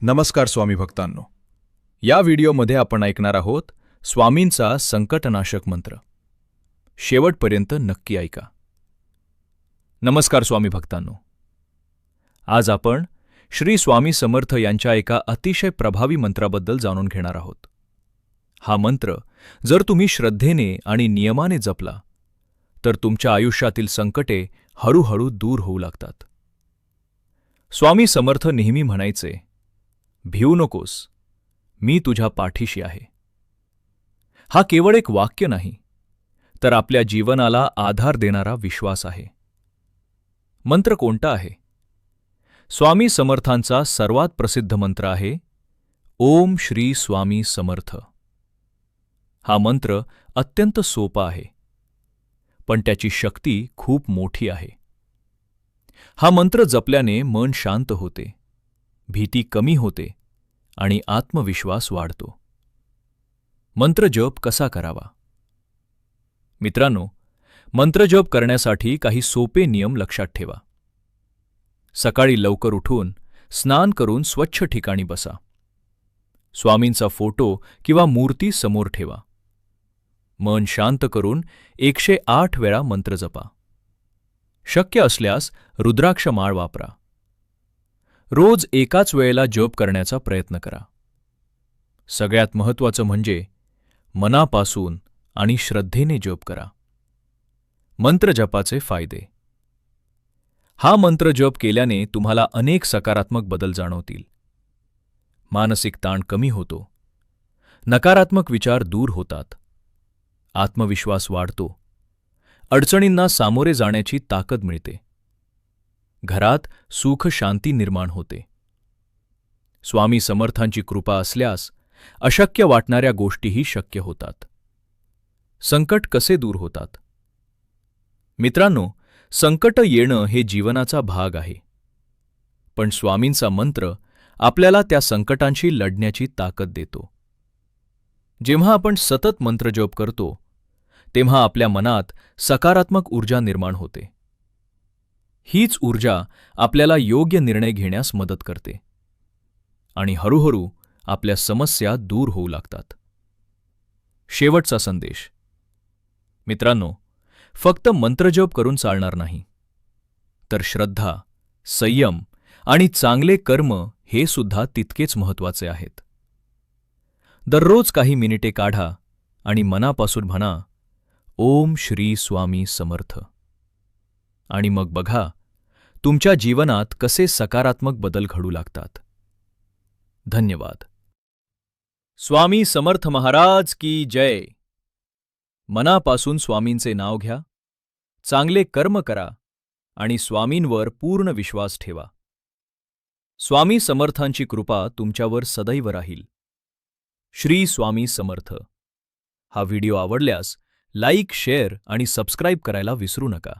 नमस्कार स्वामी भक्तांनो. या व्हिडिओमध्ये आपण ऐकणार आहोत स्वामींचा संकटनाशक मंत्र. शेवटपर्यंत नक्की ऐका. नमस्कार स्वामी भक्तांनो. आज आपण श्री स्वामी समर्थ यांच्या एका अतिशय प्रभावी मंत्राबद्दल जाणून घेणार आहोत. हा मंत्र जर तुम्ही श्रद्धेने आणि नियमाने जपला तर तुमच्या आयुष्यातील संकटे हळूहळू दूर होऊ लागतात. स्वामी समर्थ नेहमी म्हणायचे, भिवू नकोस, मी तुझ्या पाठीशी आहे. हा केवळ एक वाक्य नाही, तर आपल्या जीवनाला आधार देणारा विश्वास आहे. मंत्र कोणता आहे? स्वामी समर्थांचा सर्वात प्रसिद्ध मंत्र आहे ओम श्री स्वामी समर्थ. हा मंत्र अत्यंत सोपा आहे, पण त्याची शक्ती खूप मोठी आहे. हा मंत्र जपल्याने मन शांत होते, भीती कमी होते आणि आत्मविश्वास वाढतो. मंत्र जप कसा करावा? मित्रांनो, मंत्र जप करण्यासाठी काही सोपे नियम लक्षात ठेवा. सकाळी लवकर उठून स्नान करून स्वच्छ ठिकाणी बसा. स्वामींचा फोटो किंवा मूर्ती समोर ठेवा. मन शांत करून 108 वेळा मंत्र जपा. शक्य असल्यास रुद्राक्ष माळ वापरा. रोज एकाच वेळेला जप करण्याचा प्रयत्न करा. सगळ्यात महत्त्वाचं म्हणजे मनापासून आणि श्रद्धेने जप करा. मंत्र जपाचे फायदे. हा मंत्र जप केल्याने तुम्हाला अनेक सकारात्मक बदल जाणवतील. मानसिक ताण कमी होतो. नकारात्मक विचार दूर होतात. आत्मविश्वास वाढतो. अडचणींना सामोरे जाण्याची ताकद मिळते. घरात सुख शांती निर्माण होते. स्वामी समर्थांची कृपा असल्यास अशक्य वाटणाऱ्या गोष्टीही शक्य होतात. संकट कसे दूर होतात? मित्रांनो, संकट येणं हे जीवनाचा भाग आहे. पण स्वामींचा मंत्र आपल्याला त्या संकटांशी लढण्याची ताकद देतो. जेव्हा आपण सतत मंत्र जप करतो तेव्हा आपल्या मनात सकारात्मक ऊर्जा निर्माण होते. हीच ऊर्जा आपल्याला योग्य निर्णय घेण्यास मदत करते आणि हळूहळू आपल्या समस्या दूर होऊ लागतात. शेवटचा संदेश. मित्रांनो, फक्त मंत्रजप करून चालणार नाही, तर श्रद्धा, संयम आणि चांगले कर्म हे सुद्धा तितकेच महत्त्वाचे आहेत. दररोज काही मिनिटे काढा आणि मनापासून म्हणा ओम श्री स्वामी समर्थ. आणि मग बघा तुमच्या जीवनात कसे सकारात्मक बदल घडू लागतात. धन्यवाद. स्वामी समर्थ महाराज की जय. मनापासून स्वामींचे नाव घ्या, चांगले कर्म करा आणि स्वामींवर पूर्ण विश्वास ठेवा. स्वामी समर्थांची कृपा तुमच्यावर सदैव राहील. श्री स्वामी समर्थ. हा व्हिडिओ आवडल्यास लाईक, शेअर आणि सबस्क्राईब करायला विसरू नका.